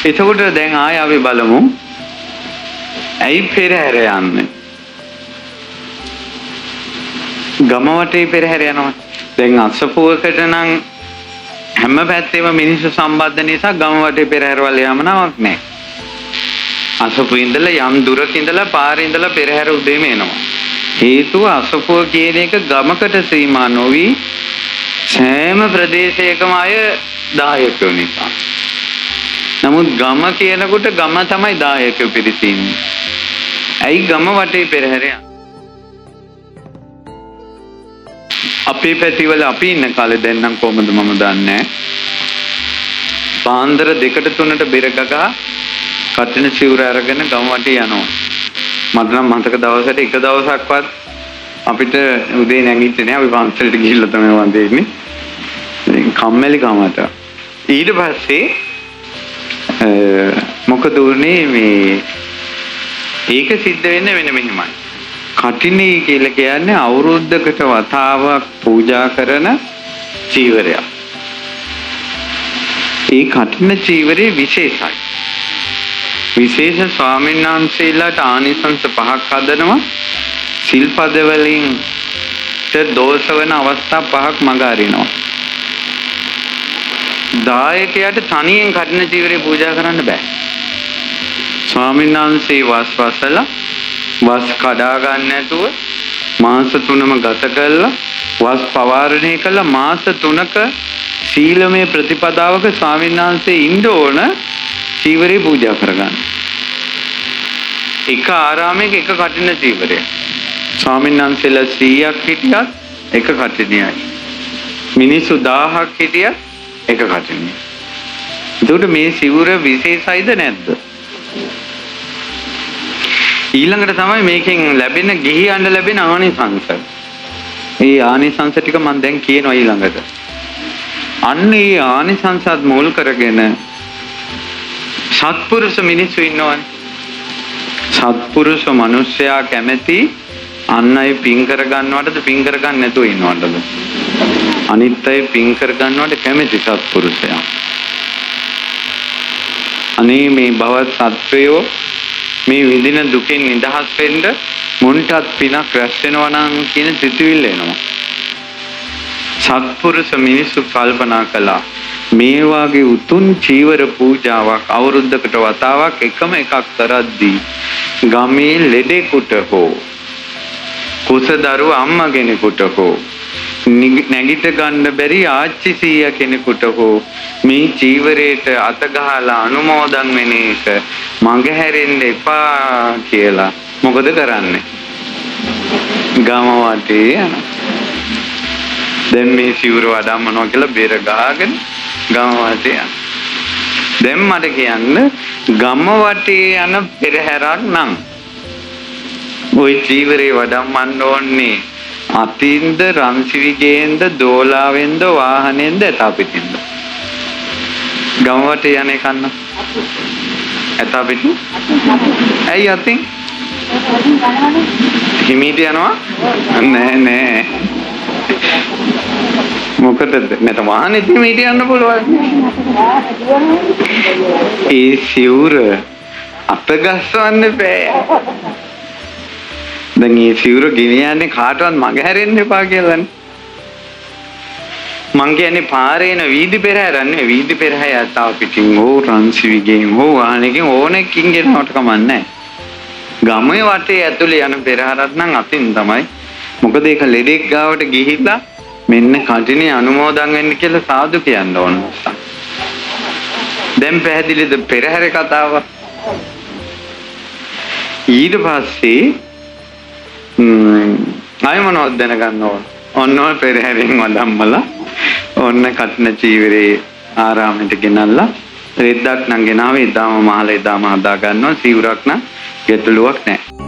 එතකොට දැන් ආයෙ අපි බලමු. ඇයි පෙරහැර යන්නේ? ගම වටේ පෙරහැර යනවා. දැන් අසපුවකට නම් හැම පැත්තෙම මිනිස්සු සම්බන්ධ නිසා ගම වටේ පෙරහැරවල යමනවක් නැහැ. අසපුව ඉඳලා යම් දුරක ඉඳලා පාරේ ඉඳලා පෙරහැර උදේම එනවා. හේතුව අසපුව කියන එක ගමකට සීමා නොවි සෑම ප්‍රදේශයකම අය දායකයෝ නිසා. නමුත් ගම කියනකොට ගම තමයි දායකයෝ පිරිසින්නේ. ඇයි ගම වටේ පෙරහැර යන්නේ? අපේ පැතිවල අපි ඉන්න කාලේ දැන් නම් කොහමද මම දන්නේ. පාන්දර 2ට 3ට බෙර ගගා කටින සිවුර අරගෙන ගම වටේ යනවා. මට නම් මතක දවසට එක දවසක්වත් අපිට උදේ නැගිටින්නේ නැහැ. අපි පන්සලට ගිහිල්ලා තමයි වන්දේ ඉන්නේ. කම්මැලි කමට. ඊට පස්සේ මොකද උනේ මේ ඒක සිද්ධ වෙන්නේ වෙන මෙහෙමයි. කටිනේ කියලා කියන්නේ අවුරුද්දකට වතාවක් පූජා කරන චීවරයක්. ඒ කටින චීවරේ විශේෂයි. විශේෂ ස්වාමීන් වහන්සේලාට ආනිසංස 5ක් හදනවා. සිල්පද වලින් දෝෂ වෙන අවස්ථා 5ක් මඟ අරිනවා. දායකයාට තනියෙන් කටින චීවරේ පූජා කරන්න බෑ. ස්වාමීන් වහන්සේ වස්වසලා වස් කඩා ගන්න නැතුව මාස 3ම ගත කළා. වස් පවාරණය කළා. මාස 3ක සීලමය ප්‍රතිපදාවක ස්වාමීන් වහන්සේ ඉන්න ඕන චීවරේ පූජා කරගන්න. එක ආරාමයක එක කටින චීවරය. ස්වාමීන් වහන්සේලා 100ක් හිටියත් එක කටිනයයි. මිනිස්සු 1000ක් හිටියත් එක කටිනයයි. එතකොට මේ සිවුර විශේෂයිද නැද්ද? ඊළඟට තමයි මේකෙන් ලැබෙන ගිහියන්ට ලැබෙන ආනිසංස. ඒ ආනිසංස ටික මම දැන් කියනවා ඊළඟට. අන්න ඒ ආනිසංසත් මුල් කරගෙන සත්පුරුෂ මිනිස්සු ඉන්නවනේ. සත්පුරුෂ මිනිස්සයා කැමැති අන් අය පින් කර ගන්නවටද පින් කර ගන්න නැතුව ඉන්නවටද? අනිත් අය පින් කර ගන්නවට කැමැති සත්පුරුෂයා. අනේ මේ භවත් සත්වයෝ මේ විඳින දුකෙන් නිදහස් වෙන්න මුන්ටත් පිනක් රැස් වෙනවා නම් කියන සිතුවිල්ල එනවා. සත්පුරුෂ මිනිස්සු කල්පනා කළා මේ වාගේ උතුම් චීවර පූජාවක් අවුරුද්දකට වතාවක් එකම එකක් කරද්දී ගමේ ලෙඩෙකුට හෝ කුසදරුව අම්මා කෙනෙකුට හෝ නැගිට ගන්න බැරි ආච්චි සීයා කෙනෙකුට හෝ මේ චීවරයට අත ගහලා අනුමෝදන් වෙන එක මඟ හැරෙන්න එපා කියලා මොකද කරන්නේ? ගම වටේ යන. දැන් මේ සිවුර වඩම්මනවා කියලා බෙර ගහගෙන ගම වටේ යන. දැන් මට කියන්න ගම වටේ යන පෙරහැරක් නම් ওই චීවරේ වඩම්මන්න ඕනේ අතින්ද රන්සිවිගේන්ද දෝලාවෙන්ද වාහනෙන්ද ඇතා පිටින්ද? ගම වටේ යන්නේ කන්න. ඇතා පිටින්? ඇයි අතින්? හිමීට යනවා? නෑ. මොකටද? මට වාහනේ හිමීට යන්න පුළුවන්. ඒ සිවුර අත ගස්සවන්න බෑ. දැන් මේ සිවුර ගෙනියන්නේ කාටවත් මග හැරෙන්න එපා කියලානේ. මං කියන්නේ පාරේන වීදි පෙරහැර නෙවෙයි වීදි පෙරහැර යතාව පිටින් හෝ රන්සිවිගෙන් හෝ වාහනකින් ඕනෙකින් ගෙනවට කමන්නේ. ගමේ වටේ ඇතුලේ යන පෙරහැරක් නම් අතින් තමයි. මොකද ඒක ලෙඩෙක් ගාවට ගිහිල්ලා මෙන්න කටිනේ අනුමෝදන් වෙන්න කියලා සාදු කියන්න ඕන නිසා. දැන් පැහැදිලිද පෙරහැර කතාව? ඊට පස්සේ අය මොනවද දැනගන්න ඕන? ඔන්න පෙරහැරෙන් වදම්මලා ඔන්න කටින චීවරේ ආරාමයට ගෙනල්ලා රෙද්දක් නම් ගෙනාවේ එදාම මහලා එදාම හදා ගන්නවා. සිවුරක් නම් ගැටලුවක් නැහැ.